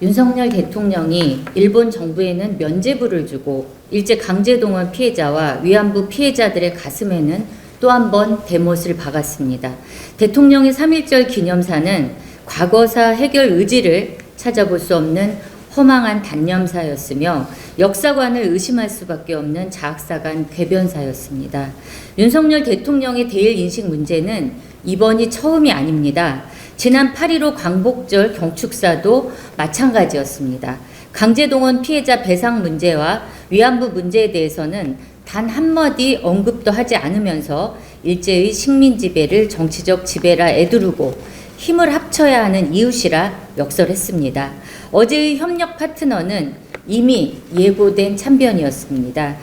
윤석열 대통령이 일본 정부에는 면죄부를 주고 일제 강제동원 피해자와 위안부 피해자들의 가슴에는 또 한 번 대못을 박았습니다. 대통령의 3.1절 기념사는 과거사 해결 의지를 찾아볼 수 없는 허망한 단념사였으며 역사관을 의심할 수밖에 없는 자학사관 궤변사였습니다. 윤석열 대통령의 대일인식 문제는 이번이 처음이 아닙니다. 지난 8.15 광복절 경축사도 마찬가지였습니다. 강제동원 피해자 배상 문제와 위안부 문제에 대해서는 단 한마디 언급도 하지 않으면서 일제의 식민지배를 정치적 지배라 애두르고 힘을 합쳐야 하는 이웃이라 역설했습니다. 어제의 협력 파트너는 이미 예고된 참변이었습니다.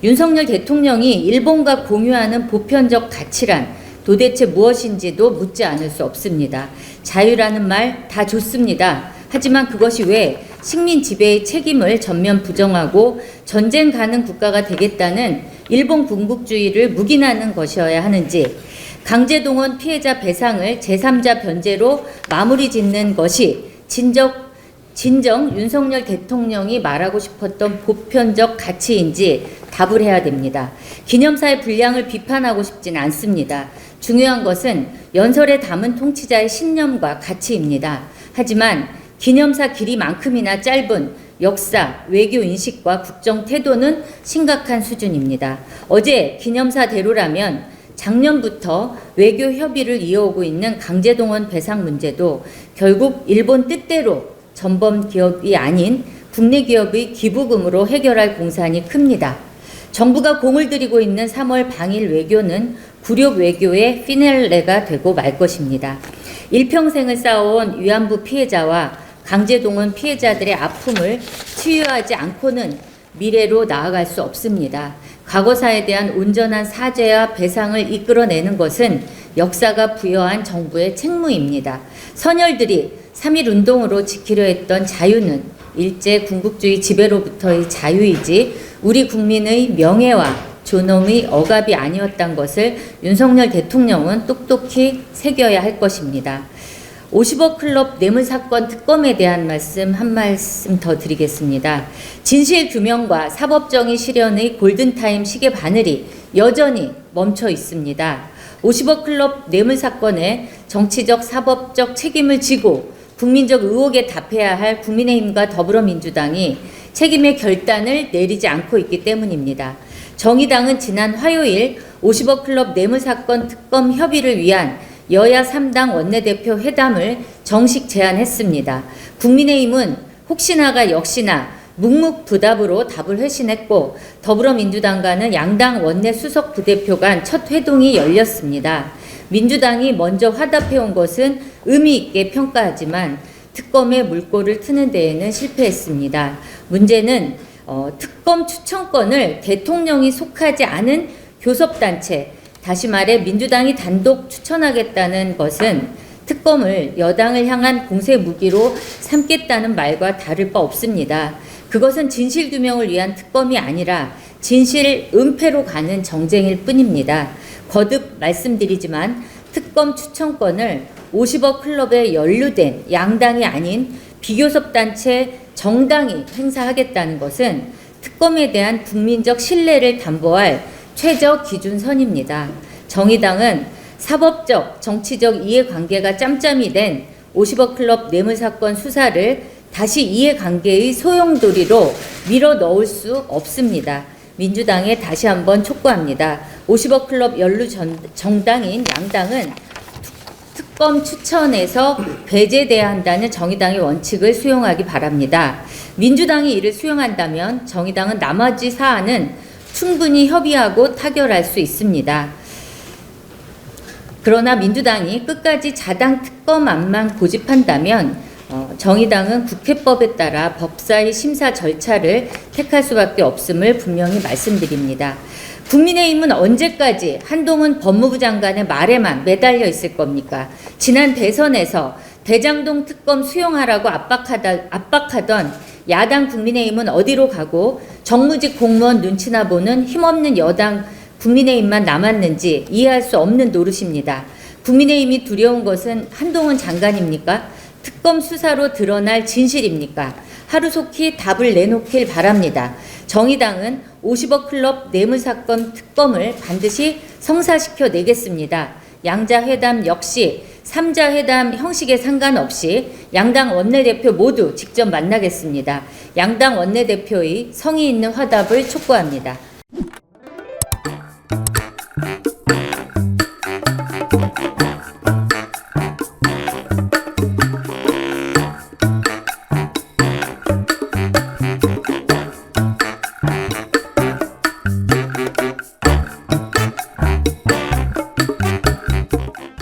윤석열 대통령이 일본과 공유하는 보편적 가치란 도대체 무엇인지도 묻지 않을 수 없습니다. 자유라는 말 다 좋습니다. 하지만 그것이 왜 식민 지배의 책임을 전면 부정하고 전쟁 가는 국가가 되겠다는 일본 군국주의를 묵인하는 것이어야 하는지, 강제동원 피해자 배상을 제3자 변제로 마무리 짓는 것이 진정 윤석열 대통령이 말하고 싶었던 보편적 가치인지 답을 해야 됩니다. 기념사의 분량을 비판하고 싶진 않습니다. 중요한 것은 연설에 담은 통치자의 신념과 가치입니다. 하지만 기념사 길이만큼이나 짧은 역사, 외교 인식과 국정 태도는 심각한 수준입니다. 어제 기념사대로라면 작년부터 외교 협의를 이어오고 있는 강제동원 배상 문제도 결국 일본 뜻대로 전범 기업이 아닌 국내 기업의 기부금으로 해결할 공산이 큽니다. 정부가 공을 들이고 있는 3월 방일 외교는 굴욕 외교의 피날레가 되고 말 것입니다. 일평생을 쌓아온 위안부 피해자와 강제동원 피해자들의 아픔을 치유하지 않고는 미래로 나아갈 수 없습니다. 과거사에 대한 온전한 사죄와 배상을 이끌어내는 것은 역사가 부여한 정부의 책무입니다. 선열들이 3.1 운동으로 지키려 했던 자유는 일제 군국주의 지배로부터의 자유이지 우리 국민의 명예와 존엄의 억압이 아니었던 것을 윤석열 대통령은 똑똑히 새겨야 할 것입니다. 50억 클럽 뇌물사건 특검에 대한 한 말씀 더 드리겠습니다. 진실규명과 사법정의 실현의 골든타임 시계 바늘이 여전히 멈춰 있습니다. 50억 클럽 뇌물사건에 정치적 사법적 책임을 지고 국민적 의혹에 답해야 할 국민의힘과 더불어민주당이 책임의 결단을 내리지 않고 있기 때문입니다. 정의당은 지난 화요일 50억 클럽 뇌물사건 특검 협의를 위한 여야 3당 원내대표 회담을 정식 제안했습니다. 국민의힘은 혹시나가 역시나 묵묵부답으로 답을 회신했고 더불어민주당과는 양당 원내 수석 부대표 간 첫 회동이 열렸습니다. 민주당이 먼저 화답해온 것은 의미 있게 평가하지만 특검의 물꼬를 트는 데에는 실패했습니다. 문제는 특검 추천권을 대통령이 속하지 않은 교섭단체, 다시 말해 민주당이 단독 추천하겠다는 것은 특검을 여당을 향한 공세 무기로 삼겠다는 말과 다를 바 없습니다. 그것은 진실규명을 위한 특검이 아니라 진실 은폐로 가는 정쟁일 뿐입니다. 거듭 말씀드리지만 특검 추천권을 50억 클럽에 연루된 양당이 아닌 비교섭단체 정당이 행사하겠다는 것은 특검에 대한 국민적 신뢰를 담보할 최저 기준선입니다. 정의당은 사법적, 정치적 이해관계가 짬짬이 된 50억 클럽 뇌물사건 수사를 다시 이해관계의 소용돌이로 밀어 넣을 수 없습니다. 민주당에 다시 한번 촉구합니다. 50억 클럽 연루 정당인 양당은 특검 추천에서 배제돼야 한다는 정의당의 원칙을 수용하기 바랍니다. 민주당이 이를 수용한다면 정의당은 나머지 사안은 충분히 협의하고 타결할 수 있습니다. 그러나 민주당이 끝까지 자당 특검안만 고집한다면 정의당은 국회법에 따라 법사위 심사 절차를 택할 수밖에 없음을 분명히 말씀드립니다. 국민의힘은 언제까지 한동훈 법무부 장관의 말에만 매달려 있을 겁니까? 지난 대선에서 대장동 특검 수용하라고 압박하던 야당 국민의힘은 어디로 가고 정무직 공무원 눈치나 보는 힘없는 여당 국민의힘만 남았는지 이해할 수 없는 노릇입니다. 국민의힘이 두려운 것은 한동훈 장관입니까? 특검 수사로 드러날 진실입니까? 하루속히 답을 내놓길 바랍니다. 정의당은 50억 클럽 뇌물사건 특검을 반드시 성사시켜 내겠습니다. 양자 회담 역시 3자 회담 형식에 상관없이 양당 원내대표 모두 직접 만나겠습니다. 양당 원내대표의 성의 있는 화답을 촉구합니다.